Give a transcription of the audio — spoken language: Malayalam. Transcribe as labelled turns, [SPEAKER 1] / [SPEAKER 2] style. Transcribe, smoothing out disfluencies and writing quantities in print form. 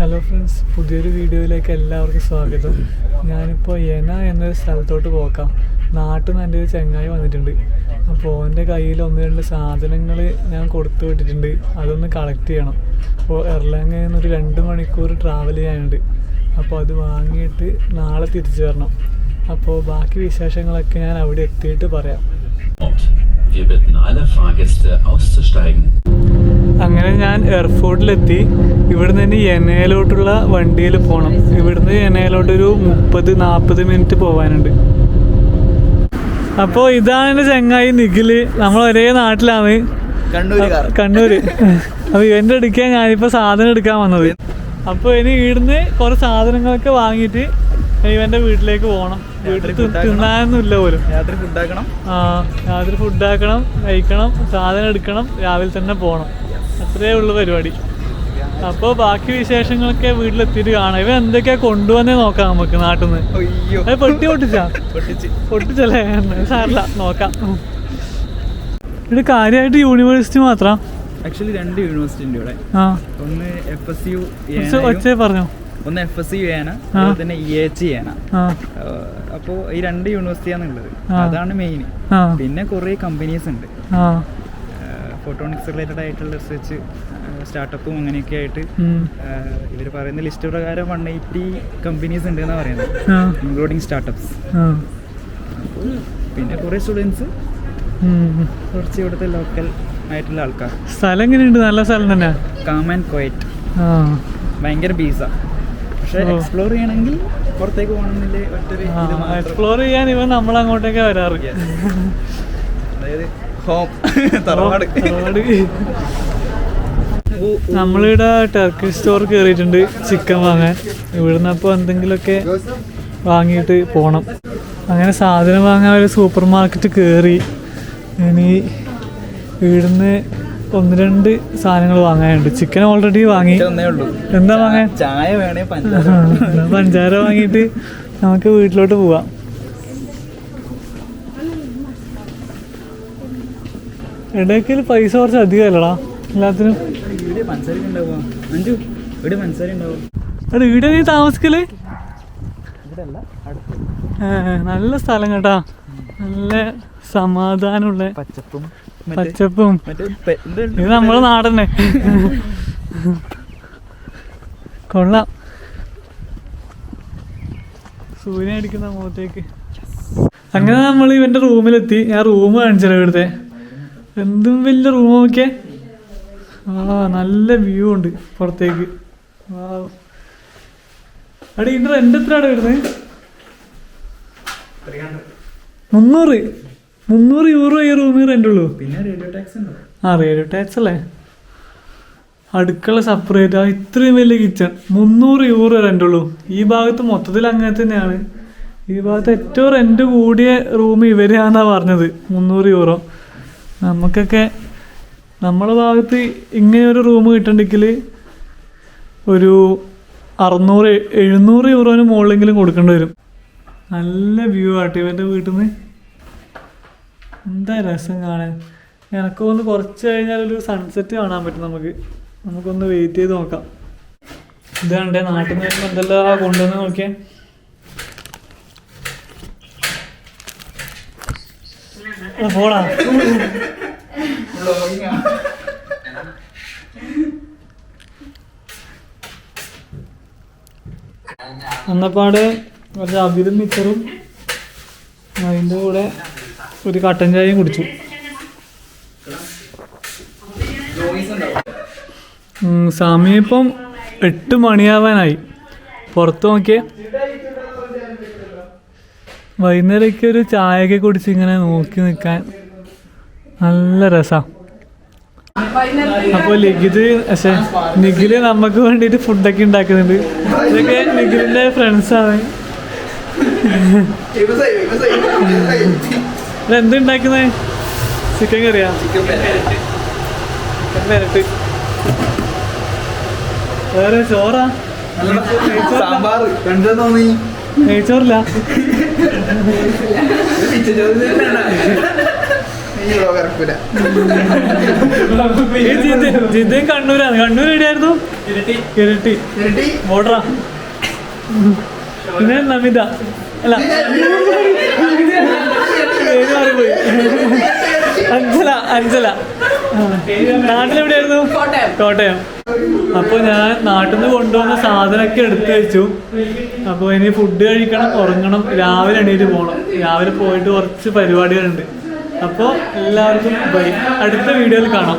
[SPEAKER 1] ഹലോ ഫ്രണ്ട്സ്, പുതിയൊരു വീഡിയോയിലേക്ക് എല്ലാവർക്കും സ്വാഗതം. ഞാനിപ്പോൾ യെന എന്നൊരു സ്ഥലത്തോട്ട് പോക്കാം. നാട്ടിൽ നിന്ന് എൻ്റെ ഒരു ചങ്ങായി വന്നിട്ടുണ്ട്. അപ്പോൾ എൻ്റെ കയ്യിൽ 1-2 സാധനങ്ങൾ ഞാൻ കൊടുത്തു വിട്ടിട്ടുണ്ട്. അതൊന്ന് കളക്ട് ചെയ്യണം. അപ്പോൾ എർലാങ്ങയിൽ നിന്നൊരു 2 മണിക്കൂർ ട്രാവൽ ചെയ്യാനുണ്ട്. അപ്പോൾ അത് വാങ്ങിയിട്ട് നാളെ തിരിച്ചു വരണം. അപ്പോൾ ബാക്കി വിശേഷങ്ങളൊക്കെ ഞാൻ അവിടെ എത്തിയിട്ട് പറയാം.
[SPEAKER 2] Wir bitten alle Fahrgäste auszusteigen.
[SPEAKER 1] അങ്ങനെ ഞാൻ എയർപോർട്ടിലെത്തി. ഇവിടുന്ന് തന്നെ യെനയിലോട്ടുള്ള വണ്ടിയിൽ പോകണം. ഇവിടുന്ന് യെനയിലോട്ടൊരു 30-40 മിനിറ്റ് പോകാനുണ്ട്. അപ്പോൾ ഇതാണ് എൻ്റെ ചങ്ങായി നിഖിൽ. നമ്മൾ ഒരേ നാട്ടിലാണ്, കണ്ണൂര്. അപ്പോൾ ഇവൻ്റെ അടുക്കാൻ ഞാനിപ്പോൾ സാധനം എടുക്കാൻ വന്നത്. അപ്പോൾ ഇനി ഇവിടുന്ന് കുറച്ച് സാധനങ്ങളൊക്കെ വാങ്ങിയിട്ട് ഇവൻ്റെ വീട്ടിലേക്ക് പോകണം. വീട്ടിൽ തിന്നാനൊന്നുമില്ല പോലും. രാത്രി ഫുഡാക്കണം, കഴിക്കണം, സാധനം എടുക്കണം, രാവിലെ തന്നെ പോകണം. അത്രേ ഉള്ളു പരിപാടി. അപ്പോൾ ബാക്കി വിശേഷങ്ങളൊക്കെ വീട്ടിലെത്തിയിട്ട് കാണാം. ഇവ എന്തൊക്കെയാ കൊണ്ടുവന്നേ നോക്കാം നമുക്ക് നാട്ടിൽ നിന്ന്. പൊട്ടിച്ചല്ലേ? സാറില്ല, നോക്കാം. ഇവിടെ കാര്യമായിട്ട് യൂണിവേഴ്സിറ്റി മാത്രം.
[SPEAKER 3] ആക്ച്വലി 2 യൂണിവേഴ്സിറ്റി ഉണ്ട് ഇവിടെ. ഒന്ന് FSU,
[SPEAKER 1] പറഞ്ഞോ.
[SPEAKER 3] ഒന്ന് FSU ആണ്, പിന്നെ EH ആണ്. അപ്പോൾ ഈ 2 യൂണിവേഴ്സിറ്റിയാണുള്ളത്. അതാണ് മെയിൻ. പിന്നെ കുറേ കമ്പനീസ് ഉണ്ട്, ഫോട്ടോണിക്സ് റിലേറ്റഡ് ആയിട്ടുള്ള റിസർച്ച് സ്റ്റാർട്ടപ്പും അങ്ങനെയൊക്കെ ആയിട്ട്. ഇവർ പറയുന്ന ലിസ്റ്റ് പ്രകാരം 180 കമ്പനീസ് ഉണ്ട് എന്നാണ് പറയുന്നത്, ഇൻക്ലൂഡിങ് സ്റ്റാർട്ടപ്സ്. പിന്നെ കുറേ സ്റ്റുഡൻസ്, കുറച്ച് ഇവിടുത്തെ ലോക്കൽ ആയിട്ടുള്ള ആൾക്കാർ.
[SPEAKER 1] സ്ഥലം എങ്ങനെയുണ്ട്? നല്ല സ്ഥലം തന്നെ,
[SPEAKER 3] കാം ആൻഡ് ക്വയറ്റ്. ഭയങ്കര ബീസ. പക്ഷെ എക്സ്പ്ലോർ ചെയ്യണമെങ്കിൽ പുറത്തേക്ക് പോകണമെന്നില്ലേ ഒറ്റൊരു
[SPEAKER 1] എക്സ്പ്ലോർ ചെയ്യാൻ ഇവൻ നമ്മളങ്ങോട്ടേക്ക് വരാറ്.
[SPEAKER 3] അതായത് ഹോം, തറവാട്.
[SPEAKER 1] നമ്മളിവിടെ ടർക്കിഷ് സ്റ്റോർ കയറിയിട്ടുണ്ട് ചിക്കൻ വാങ്ങാൻ. ഇവിടുന്ന് അപ്പോൾ എന്തെങ്കിലുമൊക്കെ വാങ്ങിയിട്ട് പോകണം. അങ്ങനെ സാധനം വാങ്ങാൻ ഒരു സൂപ്പർ മാർക്കറ്റ് കയറി. ഇനി ഇവിടുന്ന് 1-2 സാധനങ്ങൾ വാങ്ങാനുണ്ട്. ചിക്കൻ ഓൾറെഡി വാങ്ങി. എന്താ വാങ്ങാൻ?
[SPEAKER 3] ചായ വേണേ,
[SPEAKER 1] പഞ്ചാര വാങ്ങിയിട്ട് നമുക്ക് വീട്ടിലോട്ട് പോവാം. ഇടയ്ക്ക് പൈസ കുറച്ച് അധികമല്ലടാ എല്ലാത്തിനും. അവിടെ ഇവിടെ നീ താമസിക്കല്? നല്ല സ്ഥലം കേട്ടാ, നല്ല സമാധാനമുള്ള പച്ചപ്പും. ഇത് നമ്മളെ നാടന്നെ, കൊള്ളാം. സൂര്യൻ അടിക്കുന്ന മുഖത്തേക്ക്. അങ്ങനെ നമ്മൾ ഇവന്റെ റൂമിലെത്തി. ഞാൻ റൂം കാണിച്ചല്ലോ. ഇവിടുത്തെ എന്തും വലിയ റൂം നോക്കിയേ. നല്ല വ്യൂ ഉണ്ട് പുറത്തേക്ക്. അവിടെ ഇതിന്റെ റെന്റ് എത്രയാണ് വരുന്നത്? 300 യൂറോ ഈ റൂമിൽ റെന്റ് ഉള്ളൂ.
[SPEAKER 3] പിന്നെ റേഡിയോ ടാക്സ് ഉണ്ടോ?
[SPEAKER 1] റേഡിയോ ടാക്സ് അല്ലേ. അടുക്കള സെപ്പറേറ്റ്. ഇത്രയും വലിയ കിച്ചൺ. 300 യൂറോ റെന്റ് ഉള്ളൂ. ഈ ഭാഗത്ത് മൊത്തത്തിൽ അങ്ങനെ തന്നെയാണ്. ഈ ഭാഗത്ത് ഏറ്റവും റെന്റ് കൂടിയ റൂം ഇവരാന്നാ പറഞ്ഞത്, 300 യൂറോ. നമുക്കൊക്കെ നമ്മളെ ഭാഗത്ത് ഇങ്ങനെ ഒരു റൂം കിട്ടണ്ടെങ്കിൽ ഒരു 600-700 യൂറോന് മുകളിലെങ്കിലും കൊടുക്കേണ്ടി വരും. നല്ല വ്യൂ ആട്ടെ ഇവൻ്റെ വീട്ടിൽ നിന്ന്. എന്താ രസം കാണാൻ. എനക്കൊന്ന് കുറച്ച് കഴിഞ്ഞാൽ ഒരു സൺസെറ്റ് കാണാൻ പറ്റും. നമുക്കൊന്ന് വെയിറ്റ് ചെയ്ത് നോക്കാം. ഇതാണ്ടേ നാട്ടിൽ നിന്ന് വരുമ്പോൾ എന്തെല്ലാം കൊണ്ടുവന്ന് നോക്കിയേ. പോടാ. അന്നപ്പാട് കുറച്ച് അവിലും മിച്ചറും അതിൻ്റെ കൂടെ ഒരു കട്ടൻ ചായയും കുടിച്ചു. സമയം ഇപ്പം 8 മണിയാവാനായി. പുറത്ത് നോക്കിയേ. വൈകുന്നേരമൊക്കെ ഒരു ചായയൊക്കെ കുടിച്ച് ഇങ്ങനെ നോക്കി നിൽക്കാൻ നല്ല രസമാണ്. അപ്പോൾ നിഖില് നമുക്ക് വേണ്ടിയിട്ട് ഫുഡൊക്കെ ഉണ്ടാക്കുന്നുണ്ട്. ഇതൊക്കെ നിഖിലിൻ്റെ ഫ്രണ്ട്സാണ്. എന്തുണ്ടാക്കുന്നത്? ചിക്കൻ കറിയാ? ചിക്കൻ പെരട്ട്. വേറെ ചോറാ? നെയ്ച്ചോറില്ല. ജിദ്ദയും കണ്ണൂരാണ്. കണ്ണൂർ എവിടെയായിരുന്നു? ഇരട്ടി ബോർഡറാ. പിന്നെ നമിത അല്ല പോയി അഞ്ചല നാട്ടിലെവിടെയായിരുന്നു? കോട്ടയം. അപ്പോൾ ഞാൻ നാട്ടിൽ നിന്ന് കൊണ്ടുവന്ന സാധനമൊക്കെ എടുത്തു വെച്ചു. അപ്പോൾ ഇനി ഫുഡ് കഴിക്കണം, ഉറങ്ങണം, രാവിലെ എണീറ്റ് പോകണം. രാവിലെ പോയിട്ട് കുറച്ച് പരിപാടികളുണ്ട്. അപ്പോൾ എല്ലാവർക്കും ബൈ. അടുത്ത വീഡിയോയിൽ കാണാം.